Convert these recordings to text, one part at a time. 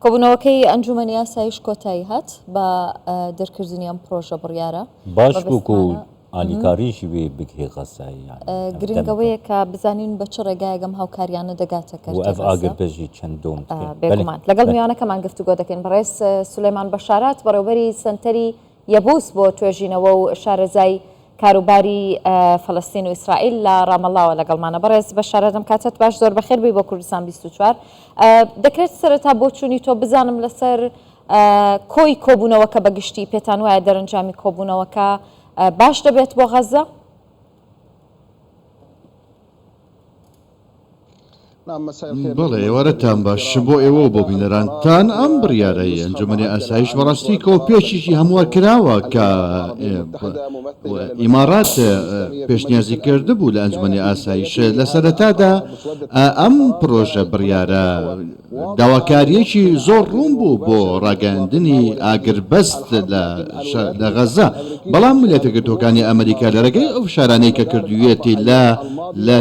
کۆبوونەوەکەی ئەنجومەنی یاساییش کۆتایی هات بە دەرکردنی ئەم پرۆژە بڕیارە باش بووکو ئالیکاریشی وێ بکێ غەزایی گرنگەوەیە کە بزانین بە چ ڕێگایەگەم هاوکاریانە دەگاتە و ئەف ئاگربەژی چەندۆم بێگومان لەگەڵ میوانەکەمان گفتوگۆ دەکەین بەڕێز سولەیمان بەشارات بەڕێوبەری سنتەری یەبوس بۆ توێژینەوە و شارەزای کاروباری فەڵەستین و ئیسرائیل لە ڕامەڵاوە لەگەڵمانە بەڕێز بەشارەتم کاتت باش زۆر بەخێر بی بۆ کوردستان 24 دەکرێت سەرەتا بۆ چوونی تۆ بزانم لەسەر کۆی کۆبوونەوەکە بەگشتی پێتان وایە دەرەنجامی کۆبوونەوەکە باش دەبێت بۆ غەزە؟ بەڵێ وەرەتان باش بۆ ئێوە بۆ بینەرانتان ئەم بڕیارەی ئەنجومەنی ئاسایش بەڕاستی کە پێشیشی هەموار کراوە کە ئیمارات پێشنیازی کرده بوو لە ئەنجومەنی ئاسایش لە سەرەتادا ئەم پرۆژە بڕیارە داواکاریەکی زۆر ڕوون بوو بۆ ڕاگەاندنی ئاگربەست لە غەزە بەڵام ویلایەتە ئەمریکا لە ڕێگەی ئەو شارانەی کە کردوویەتی لە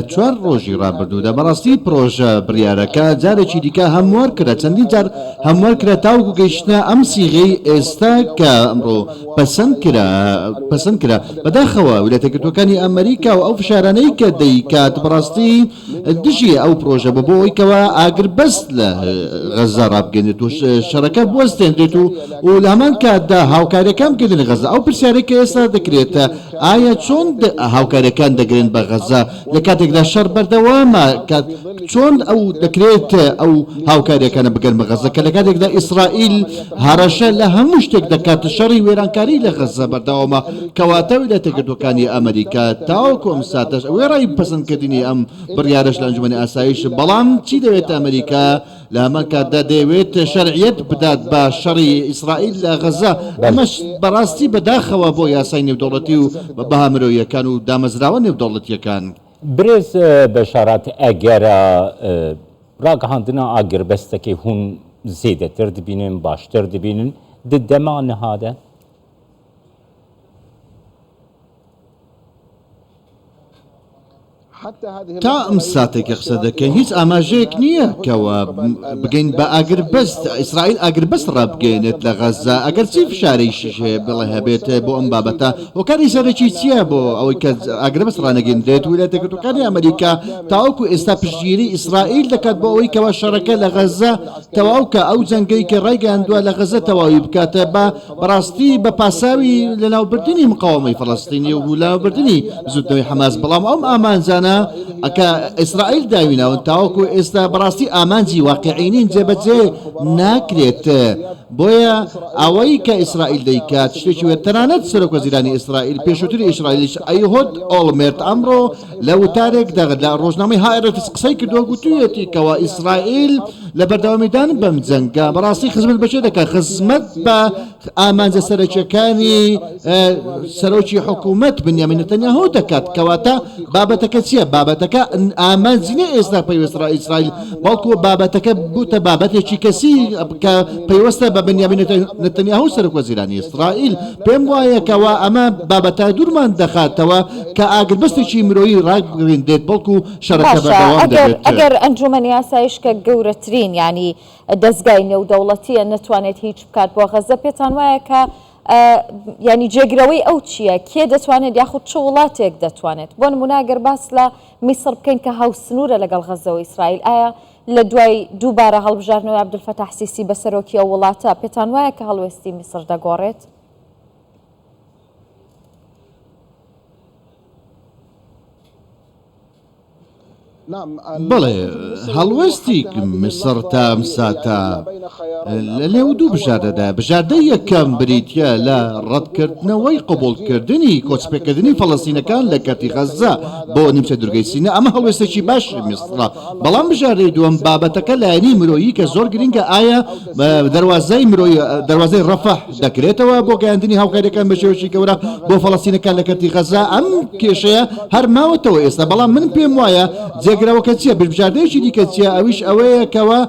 4 ڕۆژی ڕابردوودا بەڕاستی پرۆژە بڕیارەکە جارێکی دیکە هەموار کرا چەندین جار هەموار کرا تاوکو گەیشتە ئەم سیغەی ئێستا کە ئەمڕۆ پەسەند کرا بەداخەوە ویلایەتە ئەمریکا و ئەو فشارانەی کە دەیکات بەڕاستی دژی ئەو پرۆژە بۆ ئەوەی کەوە ئاگربەست لە غەزە ڕابگەێنێت و شەڕەکە بوەستێنرێت و لە هەمان کاتدا هاوکاریەکان بگرن غەزە ئەو پرسیارەی کە ئێستا دەکرێتە ئایا چۆن هاوکاریەکان دەگرن بە غەزە لە کاتێکدا شەڕ بەردەوامە چۆن ئەو دەکرێت ئەو هاوکاریەکانە بگەن بە غەزە کە لە کاتێکدا ئیسرائیل هەڕەشە لە هەموو شتێک دەکات شەڕی وێرانکاری لە غەزە بەردەوامە کەواتە ویلایەتە ئەمریکا تاوەکو ئەم ساتەش وێڕای پەسەندکردنی ئەم بڕیارەش لە ئەنجومەنی ئاسایش بەڵام چی دەوێت ئەمریکا لە هەمان کاتدا دەوێت شەرعیەت بدات بە شەڕی ئیسرائیل لە غەزە ئەمەش بەڕاستی بەداخەوە بۆ یاسای نێودەوڵەتی و بەها مرۆییەکان و دامەزراوە نێودەوڵەتیەکان برێز بەشارات ئەگەرە ڕاگەهاندنە ئاگربەستەکەی هون زێدەتر دبینن باشتر دبینن دەما نەهادە تا ئەم ساتێکی قسە دەکەین هیچ ئاماژەیەک نییە کەەوە بگەین بە ئاگربەست ئیسرائیل ئاگربەست ڕابگەێنێت لە غەزە ئەگەر چی فشارێکی بڵێ هەبێت بۆ ئەم بابەتە وەکاری سەرەکی چییە بۆ ئەوەی کە ئاگربەست ڕانەگەێنرێت ویلایەتە ئەمریکا تاوەکو ئێستا پشتگیری ئیسرائیل دەکات بۆ ئەوەی کەەوە شەڕەکە لە غەزە تەواوکە ئەو جەنگەی کە ڕێگەاندووە لە غەزە تەواوی بکاتە بە بەڕاستی بە پاساوی لەناوبردننی مقاومەی فەڵەستینی و لەناوبردننی زودەوەی حەماس بەڵام ئەم ئامانجانە ئەکە ئیسرائیل داویناون تاوەکو ئێستا بەڕاستی ئامانجی واقعینین جێبەجێ ناکرێت بۆیە ئەوەی کە ئیسرائیل دەیکات شتێکی وێت تەنانەت سەرۆک وەزیرانی ئیسرائیل پێشووتری ئیسرائیلیش ئەیهۆد ئۆڵمێرت ئەمڕۆ لە وتارێک لە ڕۆژنامەی هایرەتس قسەی کردووە گوتوویەتی کەەوە ئیسرائیل لە بەردەوامیدان بەم جەنگە بەڕاستی خزمەت بەچێ دەکات خزمەت بە ئامانجە سەرەکیەکانی سەرۆکی حکوومەت بنیامین نەتەنیاهو دەکات کەواتە بابەتەکە چییە بابەتەکە ئامانجینە ئێستا پەیوەستە ئیسرائیل بەڵکو بابەتەکە بووتە بابەتێکی کەسی کە پەیوەستە بە بنیامین نەتەنیاهو سەرۆک وەزیرانی ئیسرائیل پێم وایە کەەوە ئەمە بابەتە دوورمان دەخاتەوە کە ئاگربەستێکی مرۆیی ڕاگرێندێت بەڵکو شەڕەکە بەردەوام دەبێت ئەگەر ئەنجومەنی یاسایش کە گەورەترین ینی دەستگای نێودەوڵەتیە نەتوانێت هیچ بکات بۆ غەزە پێتان وایە کە ینی جێگرەوەی ئەو چییە کێ دەتوانێت یاخود چ وڵاتێک دەتوانێت بۆ نموناگەر باس لە میسر بکەین کە هاوسنوورە لەگەڵ غەزە و ئیسرائیل ئایا لە دوای دووبارە هەڵبژاردنەوەی عەبدولفەتاح سیسی بە سەرۆکی ئەو وڵاتە پێتان وایە کە هەڵوێستی میسر دەگۆڕێت؟ بەڵێ هەڵوەستی مسر تا ئەم ساتە لەنێو دوو بژاردەدا بژاردە یەکەم بریتە لە ڕەتکردنەوەی قبولکردنی کۆچپێکردنی فەڵەستینەکان لە کەتی غەزە بۆ نیمچە دورگەی سینە ئەمە هەڵوێستێکی باش میسرە بەڵام بژاردەی دووەم بابەتەکە لایەنی مرۆیی کە زۆر گرنگە ئایا دەواازەی مرۆیی دەواازەی ڕەفەح دەکرێتەوە بۆ گەیاندنی هاوکاریەکان بە شێوەیەکی گەورە بۆ فەڵەستینەکان لە کەتی غەزە ئەم کێشەیە هەر ماوەتەوە ئێستا بەڵام من پێم وایە جێگرەوەکە چییە بژاردەیەکی دیکە چیە ئەویش ئەوەیە کەەوە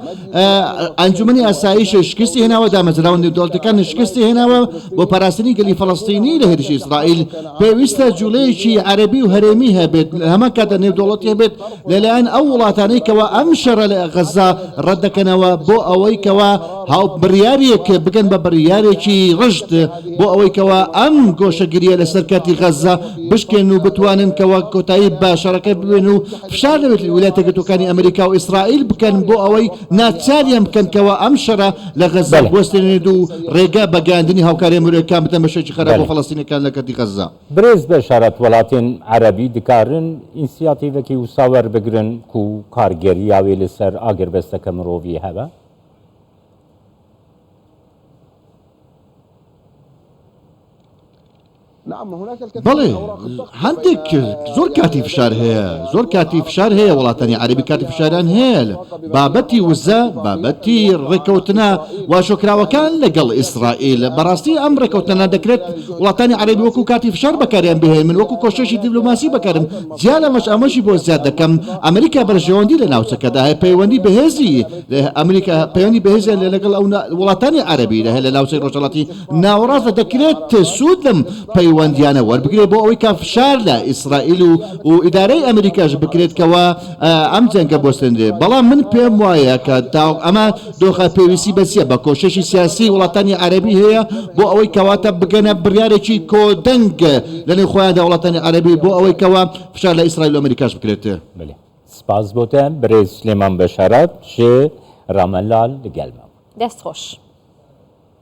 ئەنجومەنی ئاسایش شکستی هێناوە دامەزراوە نێودەوڵەتەکان شکستی هێناوە بۆ پاراستنی گەلی فەڵەستینی لە هێرشی ئیسرائیل پێویستە جوڵەیەکی عەرەبی و هەرێمی هەبێت هەمان کاتە نێودەوڵەتی هەبێت لەلایەن ئەو وڵاتانەی کەەوە ئەم شەڕە لە غەزە ڕەت دەکەنەوە بۆ ئەوەی کەەوە هاو بڕیارێک بگەن بە بڕیارێکی ڕژت بۆ ئەوەی کەوا ئەم گۆشەگیریە لەسەر کاتی غەزە بشکێن و بتوانن کەوا کۆتایی بە شەڕەکە ببێن و فشار لەوێت ویلایەتە یەکگرتووەکانی ئەمریکا و ئیسرائیل بکەن بۆ ئەوەی ناچاریان بکەن کەوا ئەم شەڕە لە غەزە بوەستێنێت و ڕێگا بەگەاندنی هاوکاری ئەمریکا بتە بەشێکی خراپ بۆ فەڵەستینیەکان لە کاتی غەزە. برێز بەشارەت وڵاتین عەرەبی دکارن ئینسیاتیڤێکی وسا وەربگرن و کارگەریاوێ لەسەر ئاگربەستەکە مرۆڤی هەبە؟ بەڵێ هەندێک زۆر کاتی فشار هەیە زۆر کاتی فشار هەیە وڵاتانی عەربی کاتی فشاران هەیە بابەتی وزە بابەتی ڕێکەوتنە واشۆکراوەکان لەگەڵ ئیسرائیل بەڕاستی ئەم ڕێکەوتنە دەکرێت وڵاتانی عەربی وەکو کاتی فشار بەکاریان بهێن من وەکو کۆشەشی دیپلۆماسی بەکارم جیا لەمەش ئەمەشی بۆ زیاد دەکەم ئەمریکا بەرژەوەندی لە ناوچەکەدا هەیە پەیوەندی بەهێزی ئەمریکا پەیوەندی بەهێزی لەگەڵ ئەو وڵاتانی عەربی هەیە لە ناوچەی ڕۆژهەڵاتی ناوەڕاستە دەکرێت سوود لەم پەیوەندیانە وەربگرێت بۆ ئەوەی کا فشار لە ئیسرائیل و ئیدارەی ئەمریکاش بکرێتکەوە ئەم جەنگە بۆستێنرێ بەڵام من پێم وایە کە ئەمە دۆخە پێویستی بەچیە بە کۆشەشی سیاسی وڵاتانی عەربی هەیە بۆ ئەوەی کەواتە بگەنە بڕیارێکی کۆدەنگ لەنێو خۆیاندا وڵاتانی عەربی بۆ ئەوەی کەوا فشار لە ئیسرائیل و ئەمریکاش بکرێت. سپاس بۆتە برێز سلێمان بەشارەت ژێ ڕامەلال لەگەڵمان دەست خۆش.